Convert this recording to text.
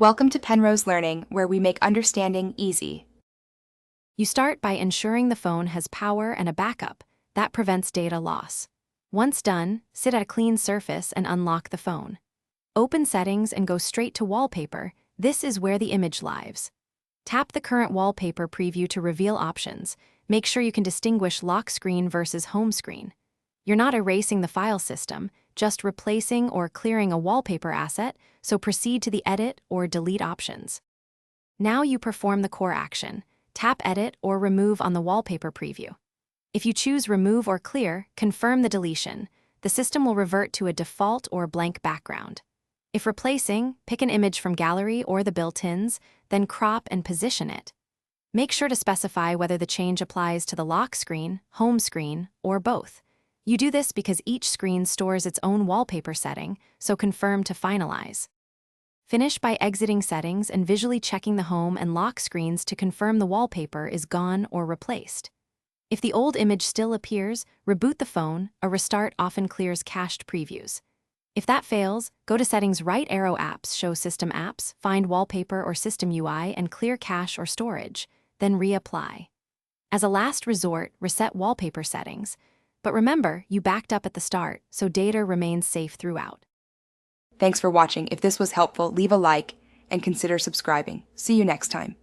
Welcome to Penrose Learning, where we make understanding easy. You start by ensuring the phone has power and a backup. That prevents data loss. Once done, sit at a clean surface and unlock the phone. Open Settings and go straight to Wallpaper. This is where the image lives. Tap the current wallpaper preview to reveal options. Make sure you can distinguish lock screen versus home screen. You're not erasing the file system, just replacing or clearing a wallpaper asset, so proceed to the Edit or Delete options. Now you perform the core action. Tap Edit or Remove on the wallpaper preview. If you choose Remove or Clear, confirm the deletion. The system will revert to a default or blank background. If replacing, pick an image from gallery or the built-ins, then crop and position it. Make sure to specify whether the change applies to the lock screen, home screen, or both. You do this because each screen stores its own wallpaper setting, so confirm to finalize. Finish by exiting settings and visually checking the home and lock screens to confirm the wallpaper is gone or replaced. If the old image still appears, reboot the phone. A restart often clears cached previews. If that fails, go to Settings. Right arrow apps show System Apps, find Wallpaper or System UI and clear cache or storage, then reapply. As a last resort, reset wallpaper settings. But remember, you backed up at the start, so data remains safe throughout. Thanks for watching. If this was helpful, leave a like and consider subscribing. See you next time.